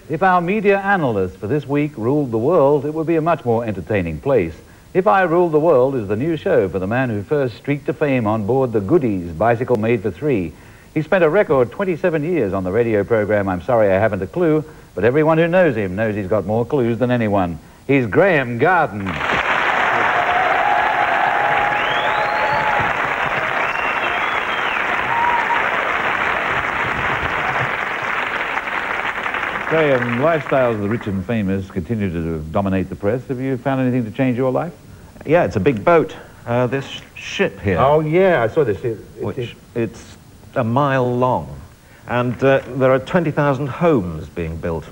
If our media analyst for this week ruled the world, it would be a much more entertaining place. If I Ruled the World is the new show for the man who first streaked to fame on board the Goodies bicycle made for three. He spent a record 27 years on the radio program I'm Sorry I Haven't a Clue, but everyone who knows him knows he's got more clues than anyone. He's Graeme Garden. Graeme, lifestyles of the rich and famous continue to dominate the press. Have you found anything to change your life? Yeah, it's a big boat. This ship here. Oh, yeah, I saw this. It's a mile long. And there are 20,000 homes being built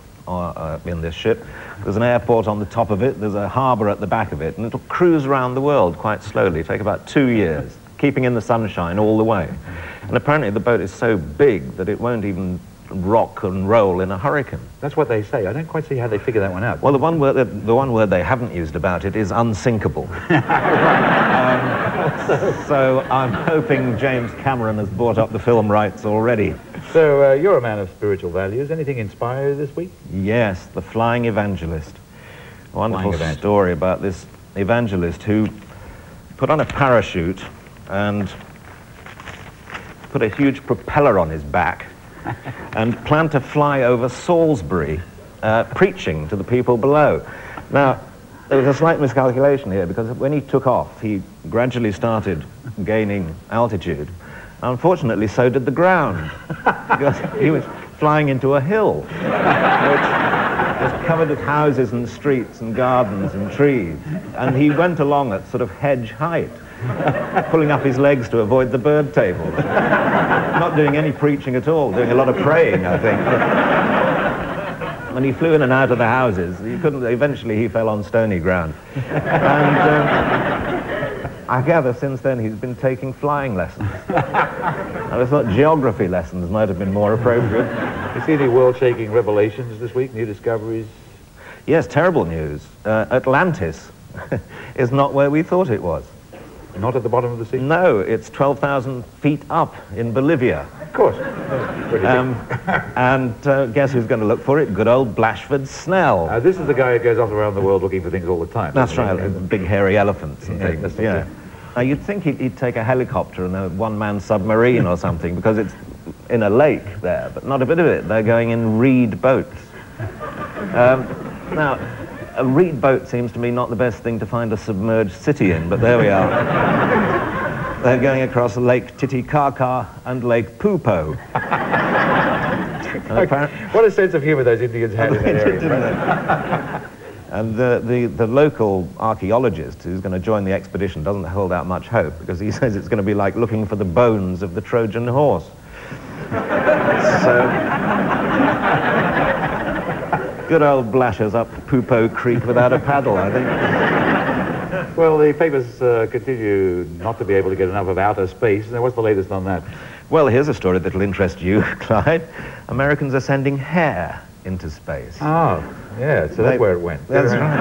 in this ship. There's an airport on the top of it, there's a harbour at the back of it, and it'll cruise around the world quite slowly, take about 2 years, keeping in the sunshine all the way. And apparently the boat is so big that it won't even rock and roll in a hurricane. That's what they say. I don't quite see how they figure that one out. Well, the one word they haven't used about it is unsinkable. So I'm hoping James Cameron has bought up the film rights already. So you're a man of spiritual values. Anything inspire you this week? Yes, the Flying Evangelist. A wonderful story about this evangelist who put on a parachute and put a huge propeller on his back and planned to fly over Salisbury, preaching to the people below. Now, there was a slight miscalculation here, because when he took off, he gradually started gaining altitude. Unfortunately, so did the ground, because he was flying into a hill, which was covered with houses and streets and gardens and trees. And he went along at sort of hedge height, pulling up his legs to avoid the bird tables. Not doing any preaching at all, doing a lot of praying, I think. When he flew in and out of the houses, eventually he fell on stony ground. And I gather since then he's been taking flying lessons. I thought geography lessons might have been more appropriate. You see any world-shaking revelations this week, new discoveries? Yes, terrible news. Atlantis is not where we thought it was. Not at the bottom of the sea? No, it's 12,000 feet up in Bolivia. Of course. And guess who's going to look for it? Good old Blashford Snell. This is the guy who goes off around the world looking for things all the time. That's right, big hairy elephants and things. Yeah. You'd think he'd take a helicopter and a one-man submarine or something, because it's in a lake there, but not a bit of it. They're going in reed boats. Now, a reed boat seems to me not the best thing to find a submerged city in, but there we are. They're going across Lake Titicaca and Lake Pupo. What a sense of humor those Indians had in that area. And the local archaeologist who's going to join the expedition doesn't hold out much hope, because he says it's going to be like looking for the bones of the Trojan horse. So, good old Blashers up Pupo Creek without a paddle, I think. Well, the papers continue not to be able to get enough of outer space. Now, what's the latest on that? Well, here's a story that'll interest you, Clyde. Americans are sending hair into space. Oh, yeah, so that's where it went. That's right.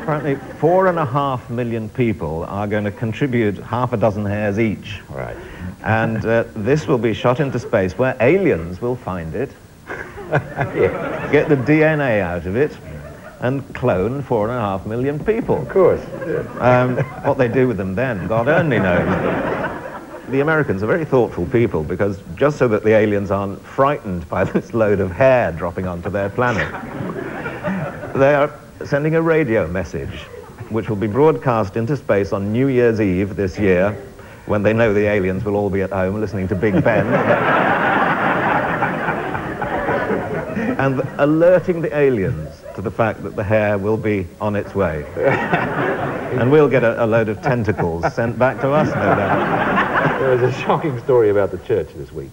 Apparently, 4.5 million people are going to contribute half a dozen hairs each. Right. And this will be shot into space, where aliens will find it, yeah. Get the DNA out of it, and clone 4.5 million people. Of course. What they do with them then, God only knows. The Americans are very thoughtful people, because just so that the aliens aren't frightened by this load of hair dropping onto their planet, they are sending a radio message, which will be broadcast into space on New Year's Eve this year, when they know the aliens will all be at home listening to Big Ben. And alerting the aliens to the fact that the hair will be on its way. And we'll get a load of tentacles sent back to us, no doubt. There was a shocking story about the church this week.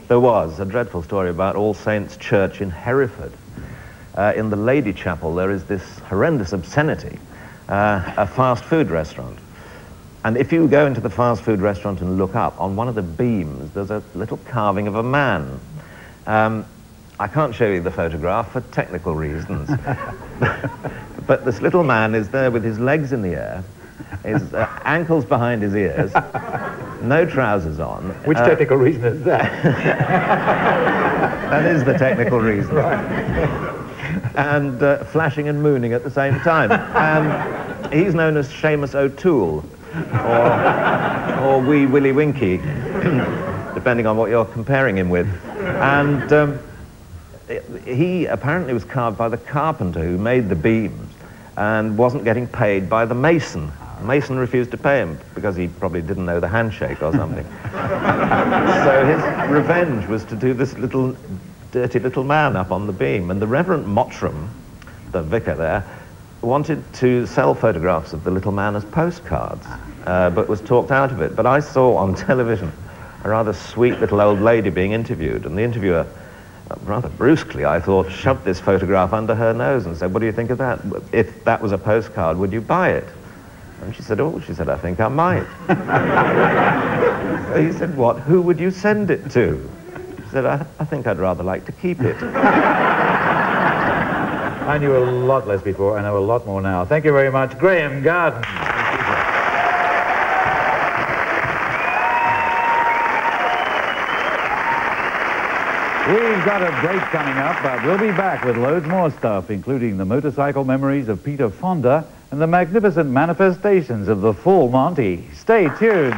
There was a dreadful story about All Saints Church in Hereford. In the Lady Chapel, there is this horrendous obscenity, a fast food restaurant. And if you go into the fast food restaurant and look up, on one of the beams, there's a little carving of a man. I can't show you the photograph for technical reasons. But this little man is there with his legs in the air, his ankles behind his ears, no trousers on. Which technical reason is that? That is the technical reason. Right. And flashing and mooning at the same time. And he's known as Seamus O'Toole, or Wee Willie Winky, depending on what you're comparing him with. And he apparently was carved by the carpenter who made the beams and wasn't getting paid by the mason. The mason refused to pay him because he probably didn't know the handshake or something. So his revenge was to do this little dirty little man up on the beam. And the Reverend Mottram, the vicar there, wanted to sell photographs of the little man as postcards, but was talked out of it. But I saw on television a rather sweet little old lady being interviewed, and the interviewer, rather brusquely, I thought, shoved this photograph under her nose and said, "What do you think of that? If that was a postcard, would you buy it?" And she said, "Oh," she said, "I think I might." He said, "What? Who would you send it to?" She said, I think I'd rather like to keep it." I knew a lot less before. I know a lot more now. Thank you very much, Graeme Garden. We've got a break coming up, but we'll be back with loads more stuff, including the motorcycle memories of Peter Fonda and the magnificent manifestations of the full Monty. Stay tuned.